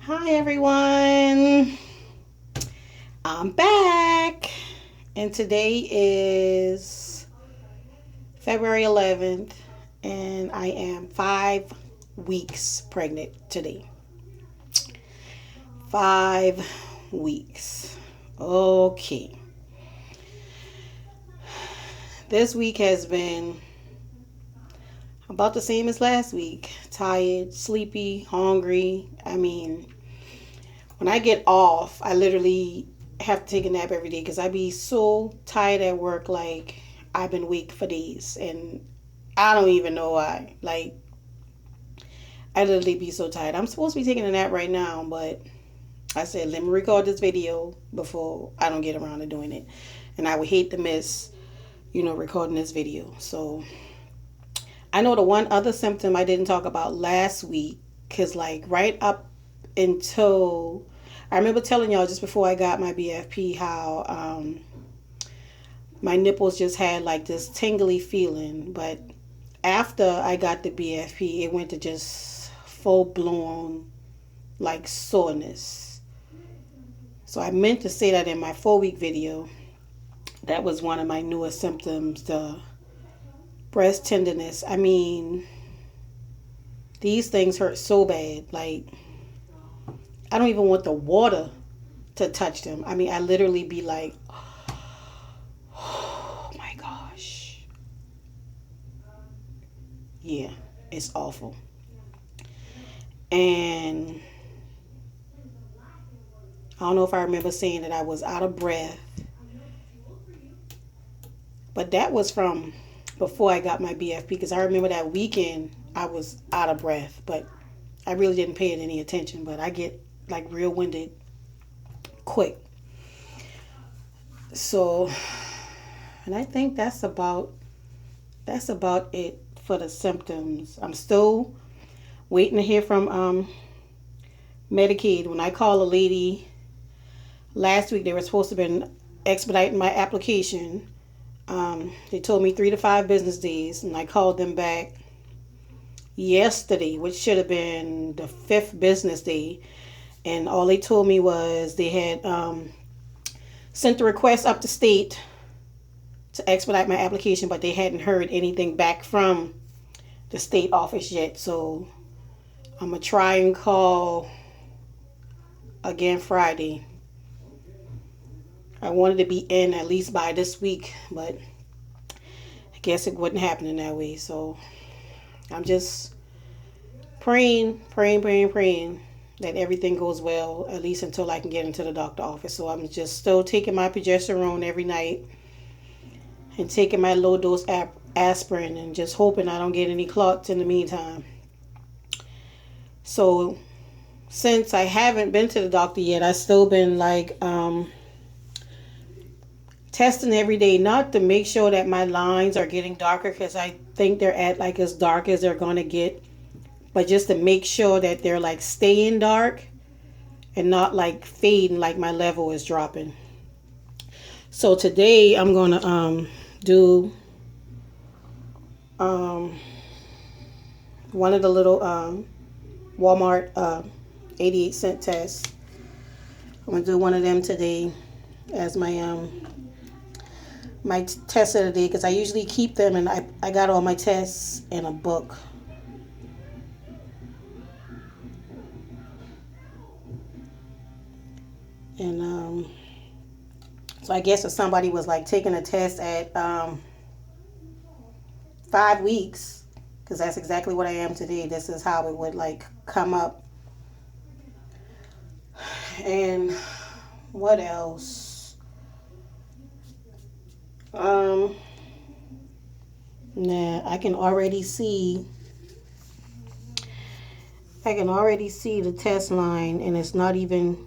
Hi everyone, I'm back, and today is February 11th, and I am 5 weeks pregnant today. 5 weeks. Okay, this week has been about the same as last week. Tired, sleepy, hungry. When I get off, I literally have to take a nap every day because I be so tired at work. Like, I've been weak for days, and I don't even know why. Like, I literally be so tired. I'm supposed to be taking a nap right now, but I said, let me record this video before I don't get around to doing it. And I would hate to miss, recording this video. So, I know the one other symptom I didn't talk about last week, because, like, right up until I remember telling y'all just before I got my BFP how my nipples just had like this tingly feeling. But after I got the BFP, it went to just full blown like soreness. So I meant to say that in my 4 week video. That was one of my newest symptoms, the breast tenderness. These things hurt so bad. Like, I don't even want the water to touch them. I literally be like, oh my gosh. Yeah, it's awful. And I don't know if I remember saying that I was out of breath, but that was from before I got my BFP, because I remember that weekend I was out of breath, but I really didn't pay it any attention. But I get like real winded quick. So, and I think that's about it for the symptoms. I'm still waiting to hear from Medicaid. When I called a lady last week, they were supposed to have been expediting my application. They told me 3 to 5 business days, and I called them back yesterday, which should have been the 5th business day, and all they told me was they had sent the request up to state to expedite my application, but they hadn't heard anything back from the state office yet. So I'm gonna try and call again Friday. I wanted to be in at least by this week, but I guess it wasn't happening that way. So I'm just praying that everything goes well, at least until I can get into the doctor office. So I'm just still taking my progesterone every night and taking my low dose aspirin, and just hoping I don't get any clots in the meantime. So since I haven't been to the doctor yet, I've still been like testing every day, not to make sure that my lines are getting darker, because I think they're at like as dark as they're going to get, but just to make sure that they're like staying dark and not like fading, like my level is dropping. So today I'm going to do one of the little Walmart 88-cent tests. I'm going to do one of them today as my test of the day, because I usually keep them, and I got all my tests in a book. And so I guess if somebody was like taking a test at 5 weeks, because that's exactly what I am today, this is how it would like come up. And what else? I can already see the test line, and it's not even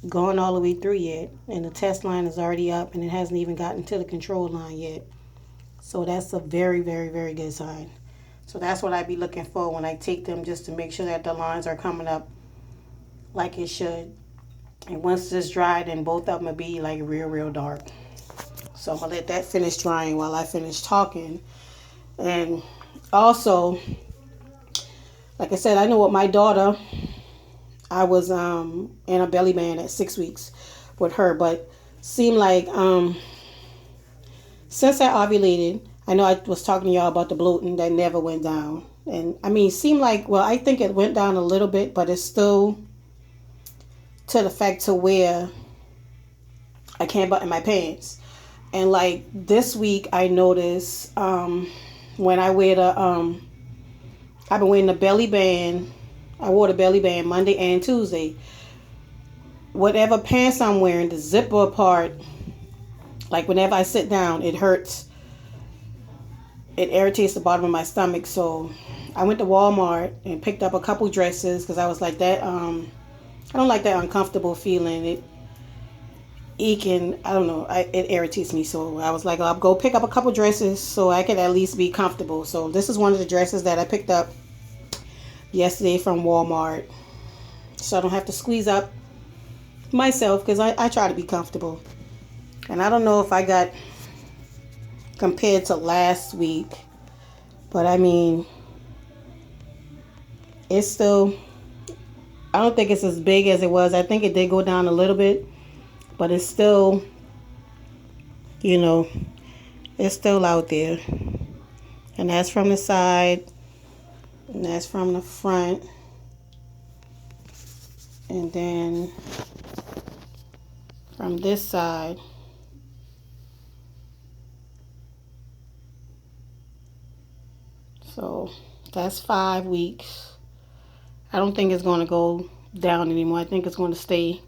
going all the way through yet, and the test line is already up, and it hasn't even gotten to the control line yet. So that's a very, very, very good sign. So that's what I'd be looking for when I take them, just to make sure that the lines are coming up like it should. And once this dry, then both of them will be like real, real dark. So I'm gonna let that finish drying while I finish talking. And also, Like I said, I know with my daughter, I was in a belly band at 6 weeks with her, but seemed like since I ovulated, I know I was talking to y'all about the bloating that never went down. And I mean, seemed like, well, I think it went down a little bit, but it's still to the fact to where I can't button my pants. And like this week, I noticed when I wear the, I've been wearing the belly band. I wore the belly band Monday and Tuesday. Whatever pants I'm wearing, the zipper part, like whenever I sit down, it hurts. It irritates the bottom of my stomach. So I went to Walmart and picked up a couple dresses because I was like that. I don't like that uncomfortable feeling. I don't know, it irritates me. So I was like, I'll go pick up a couple dresses so I can at least be comfortable. So this is one of the dresses that I picked up yesterday from Walmart. So I don't have to squeeze up myself because I try to be comfortable. And I don't know if I got compared to last week, but I mean, it's still, I don't think it's as big as it was. I think it did go down a little bit, but it's still, it's still out there. And that's from the side, and that's from the front. And then from this side, so that's 5 weeks. I don't think it's going to go down anymore. I think it's going to stay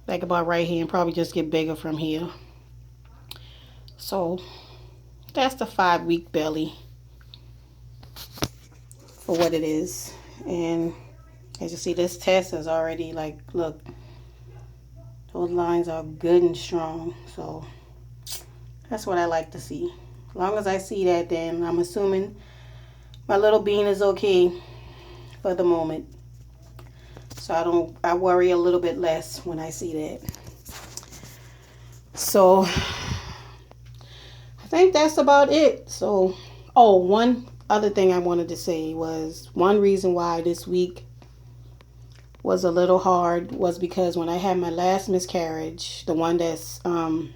like about right here and probably just get bigger from here. So that's the 5-week belly for what it is. And as you see, this test is already like, look, those lines are good and strong. So that's what I like to see. As long as I see that, then I'm assuming my little bean is okay for the moment. So I worry a little bit less when I see that. So I think that's about it. So, one other thing I wanted to say was one reason why this week was a little hard was because when I had my last miscarriage, the one that's I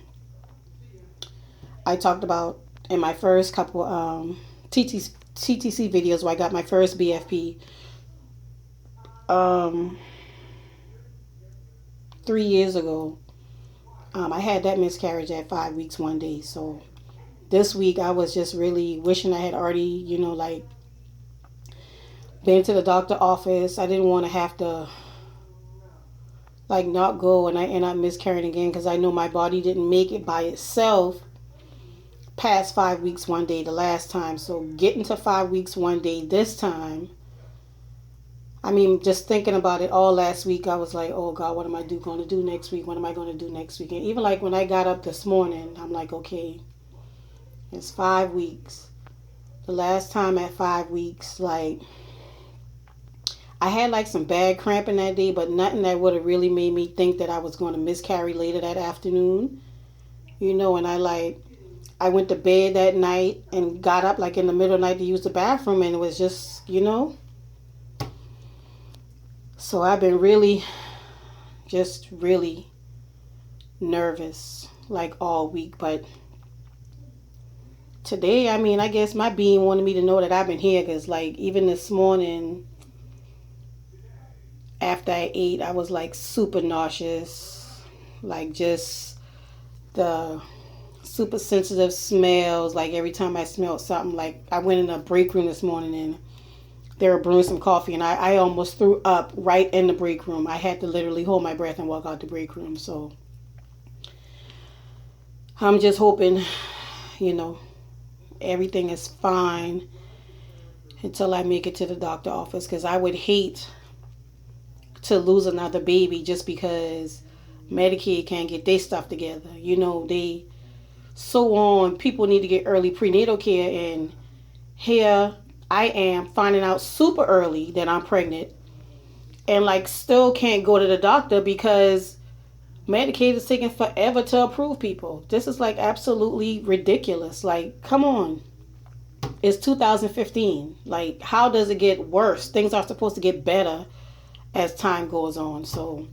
talked about in my first couple TTC videos where I got my first BFP 3 years ago. I had that miscarriage at 5 weeks 1 day. So this week I was just really wishing I had already, been to the doctor office. I didn't want to have to not go and I end up miscarrying again because I know my body didn't make it by itself past 5 weeks 1 day the last time. So getting to 5 weeks 1 day this time, I mean, just thinking about it all last week, I was like, oh God, what am I going to do next week? What am I going to do next week? And even like when I got up this morning, I'm like, okay, it's 5 weeks. The last time at 5 weeks, I had some bad cramping that day, but nothing that would have really made me think that I was going to miscarry later that afternoon. And I went to bed that night and got up in the middle of the night to use the bathroom, and it was just, So I've been really nervous all week. But today, I mean, I guess my being wanted me to know that I've been here because even this morning after I ate, I was super nauseous, just the super sensitive smells. Every time I smelled something, I went in a break room this morning and they were brewing some coffee and I almost threw up right in the break room. I had to literally hold my breath and walk out the break room. So I'm just hoping, everything is fine until I make it to the doctor office, because I would hate to lose another baby just because Medicaid can't get their stuff together. They so on. People need to get early prenatal care, and here I am finding out super early that I'm pregnant and still can't go to the doctor because Medicaid is taking forever to approve people. This is absolutely ridiculous. Come on. It's 2015. Like, how does it get worse? Things are supposed to get better as time goes on. So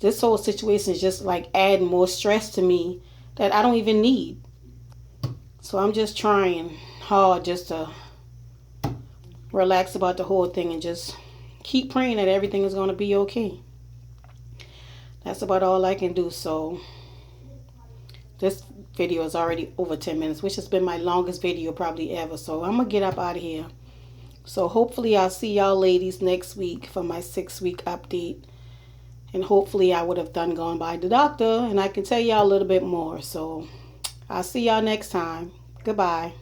this whole situation is just like adding more stress to me that I don't even need. So I'm just trying hard just to relax about the whole thing and just keep praying that everything is going to be okay. That's about all I can do. So this video is already over 10 minutes, which has been my longest video probably ever. So I'm going to get up out of here. So hopefully I'll see y'all ladies next week for my 6-week update. And hopefully I would have gone by the doctor and I can tell y'all a little bit more. So I'll see y'all next time. Goodbye.